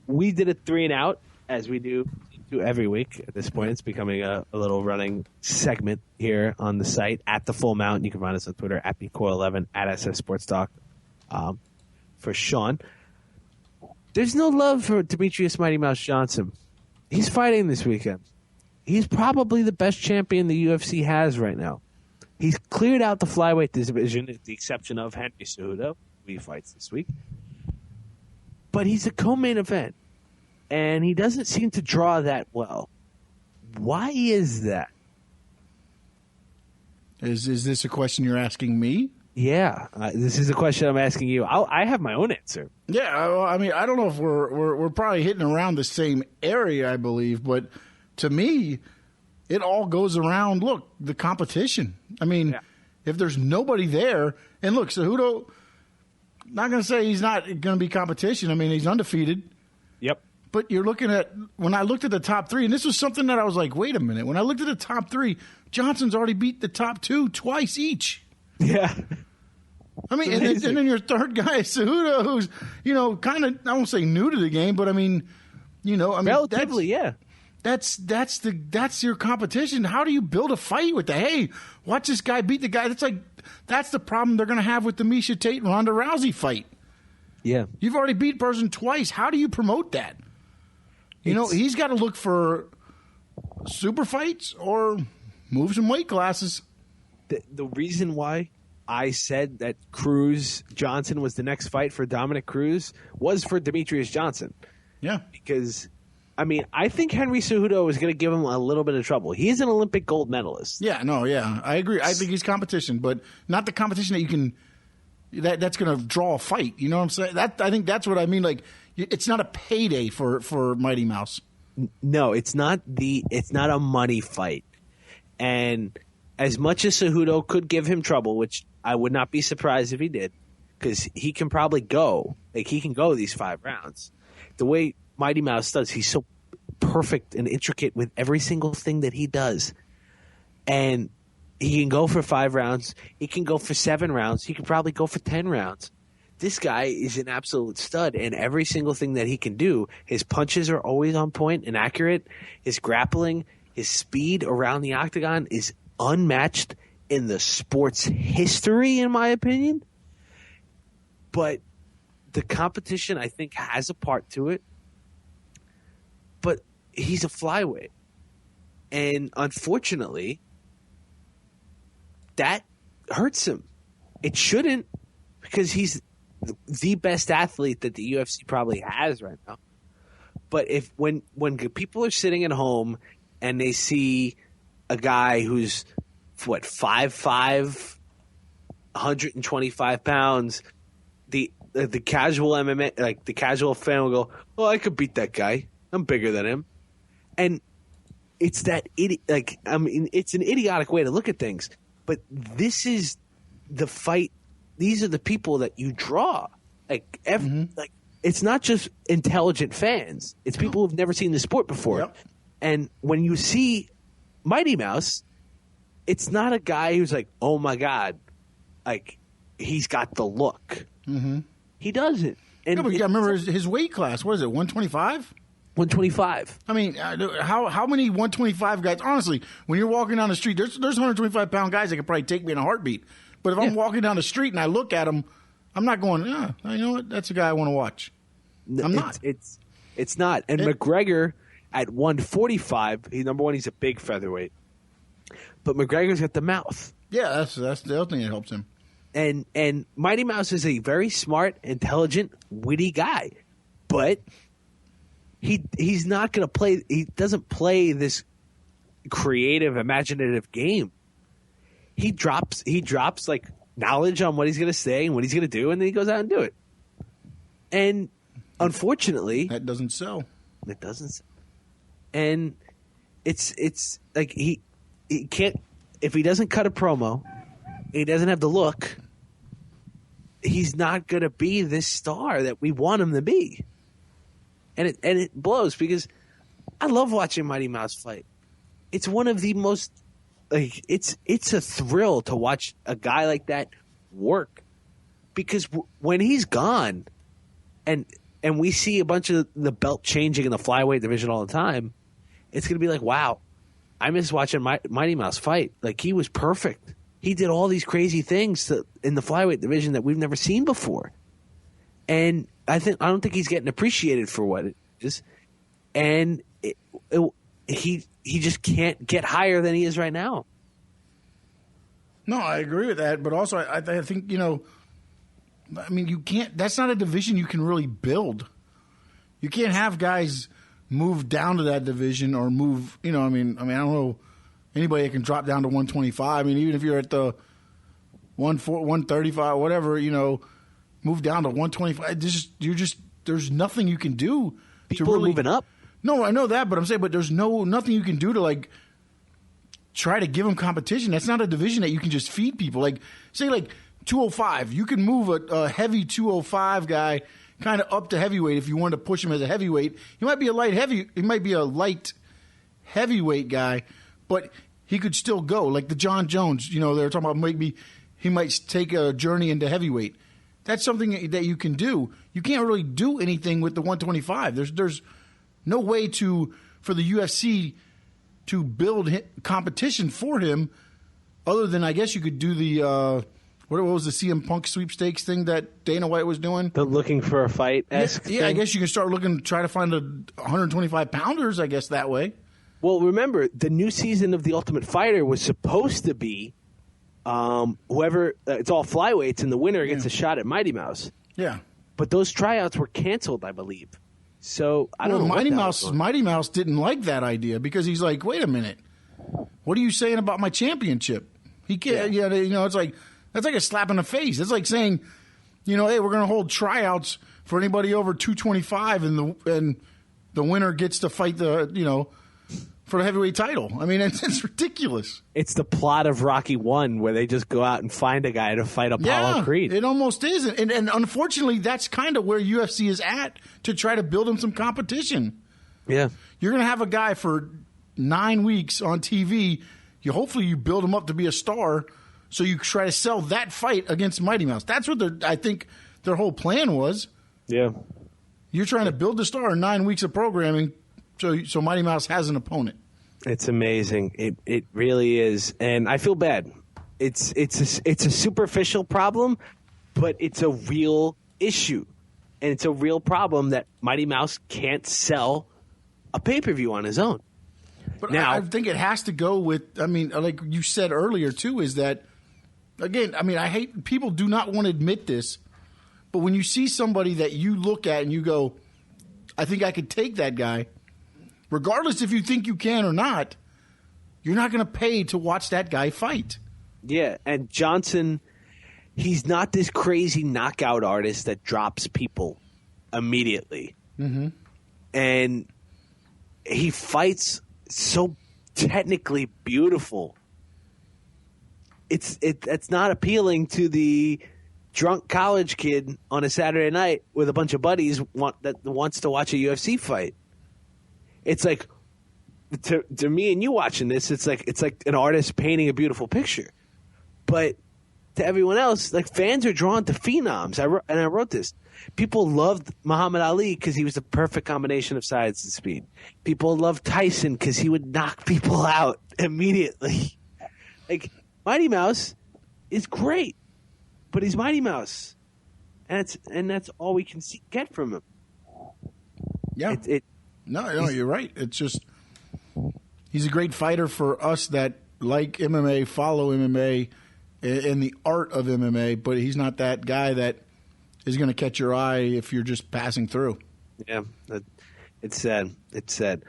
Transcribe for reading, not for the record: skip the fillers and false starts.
we did a 3 and out, as we do every week. At this point, it's becoming a little running segment here on the site at the Full Mount. You can find us on Twitter at bcoil11 at SF Sports Talk. For Sean, there's no love for Demetrious Mighty Mouse Johnson. He's fighting this weekend. He's probably the best champion the UFC has right now. He's cleared out the flyweight division, with the exception of Henry Cejudo, who he fights this week. But he's a co-main event, and he doesn't seem to draw that well. Why is that? Is this a question you're asking me? Yeah, this is a question I'm asking you. I have my own answer. Yeah, I mean, I don't know if we're probably hitting around the same area, I believe, but to me, it all goes around, look, the competition. I mean, if there's nobody there, and look, Cejudo, not going to say he's not going to be competition. I mean, he's undefeated. Yep. But you're looking at, when I looked at the top three, and this was something that I was like, wait a minute. When I looked at the top three, Johnson's already beat the top two twice each. Yeah. I mean, and then your third guy is Cejudo, who's, kind of, I won't say new to the game, but I mean, relatively, That's your competition. How do you build a fight with hey, watch this guy beat the guy? That's the problem they're going to have with the Miesha Tate and Ronda Rousey fight. Yeah. You've already beat a person twice. How do you promote that? He's got to look for super fights or move some weight classes. The reason why I said that Johnson was the next fight for Dominic Cruz was for Demetrious Johnson. Yeah. Because, I think Henry Cejudo is going to give him a little bit of trouble. He's an Olympic gold medalist. Yeah, I agree. I think he's competition, but not the competition that you can that's going to draw a fight. You know what I'm saying? I think that's what I mean. Like, it's not a payday for Mighty Mouse. No, it's not a money fight. And as much as Cejudo could give him trouble, which I would not be surprised if he did, because he can probably go. Like, he can go these 5 rounds. The way Mighty Mouse does, he's so perfect and intricate with every single thing that he does. And he can go for 5 rounds. He can go for 7 rounds. He can probably go for 10 rounds. This guy is an absolute stud, and every single thing that he can do, his punches are always on point and accurate. His grappling, his speed around the octagon is unmatched in the sport's history, in my opinion. But the competition, I think, has a part to it. But he's a flyweight. And unfortunately, that hurts him. It shouldn't, because he's the best athlete that the UFC probably has right now. But when people are sitting at home and they see a guy who's 5'5", 125 pounds, the casual MMA, like the casual fan will go, "Oh, I could beat that guy. I'm bigger than him," and it's it's an idiotic way to look at things. But this is the fight. These are the people that you draw. Like it's not just intelligent fans. It's people who've never seen the sport before. Yep. And when you see Mighty Mouse, it's not a guy who's like, oh my God, like he's got the look. Mm-hmm. He doesn't. And but you gotta remember his weight class. What is it, 125? 125. I mean, how many 125 guys? Honestly, when you're walking down the street, there's 125 pound guys that could probably take me in a heartbeat. But if I'm walking down the street and I look at him, I'm not going, you know what? That's a guy I want to watch. I'm not. It's not. And McGregor at 145, number one, he's a big featherweight. But McGregor's got the mouth. Yeah, that's the other thing that helps him. And Mighty Mouse is a very smart, intelligent, witty guy. But he's not going to play – he doesn't play this creative, imaginative game. He drops like knowledge on what he's going to say and what he's going to do, and then he goes out and do it. And unfortunately, that doesn't sell. It doesn't sell. And it's like he can't, if he doesn't cut a promo, he doesn't have the look, he's not going to be this star that we want him to be. And it blows because I love watching Mighty Mouse fight. It's one of the most it's a thrill to watch a guy like that work, because when he's gone, and and we see a bunch of the belt changing in the flyweight division all the time, it's going to be like, wow, I miss watching Mighty Mouse fight. Like, he was perfect. He did all these crazy things in the flyweight division that we've never seen before. And I don't think he's getting appreciated for what it is. And he just can't get higher than he is right now. No, I agree with that. But also, I think, I mean, you can't. That's not a division you can really build. You can't have guys move down to that division or move. I mean, I don't know anybody that can drop down to 125. I mean, even if you're at the 135, whatever, move down to 125. There's nothing you can do. People are moving up. No, I know that, but I'm saying, there's nothing you can do to like try to give them competition. That's not a division that you can just feed people. Like, say, like 205, you can move a heavy 205 guy kind of up to heavyweight if you wanted to push him as a heavyweight. He might be a light heavyweight guy, but he could still go. Like the John Jones, they were talking about maybe he might take a journey into heavyweight. That's something that you can do. You can't really do anything with the 125. There's no way for the UFC to build competition for him other than, I guess, you could do the what was the CM Punk sweepstakes thing that Dana White was doing? The looking for a fight-esque thing? I guess you can start try to find 125 pounders, I guess, that way. Well, remember, the new season of The Ultimate Fighter was supposed to be whoever it's all flyweights, and the winner gets a shot at Mighty Mouse. Yeah. But those tryouts were canceled, I believe. So I don't know. Mighty Mouse didn't like that idea because he's like, wait a minute, what are you saying about my championship? He can't. Yeah, it's like that's like a slap in the face. It's like saying, hey, we're going to hold tryouts for anybody over 225, and the winner gets to fight for the heavyweight title. I mean, it's ridiculous. It's the plot of Rocky 1 where they just go out and find a guy to fight Apollo Creed. It almost is. And unfortunately, that's kind of where UFC is at to try to build him some competition. Yeah. You're going to have a guy for 9 weeks on TV. Hopefully you build him up to be a star, so you try to sell that fight against Mighty Mouse. That's what I think their whole plan was. Yeah. You're trying to build the star in 9 weeks of programming so Mighty Mouse has an opponent. It's amazing. It really is, and I feel bad. It's a superficial problem, but it's a real issue, and it's a real problem that Mighty Mouse can't sell a pay-per-view on his own. But now, I think it has to go with. I mean, like you said earlier too, is that again? I mean, I hate people do not want to admit this, but when you see somebody that you look at and you go, "I think I could take that guy." Regardless if you think you can or not, you're not going to pay to watch that guy fight. Yeah, and Johnson, he's not this crazy knockout artist that drops people immediately. Mm-hmm. And he fights so technically beautiful. It's not appealing to the drunk college kid on a Saturday night with a bunch of buddies that wants to watch a UFC fight. It's like to me and you watching this, it's like an artist painting a beautiful picture. But to everyone else, like fans are drawn to phenoms. I wrote this. People loved Muhammad Ali because he was the perfect combination of size and speed. People loved Tyson because he would knock people out immediately. Like Mighty Mouse is great, but he's Mighty Mouse, and that's all we can get from him. Yeah. No, you're right. It's just he's a great fighter for us that like MMA, follow MMA, and the art of MMA, but he's not that guy that is going to catch your eye if you're just passing through. Yeah, it's sad. It's sad.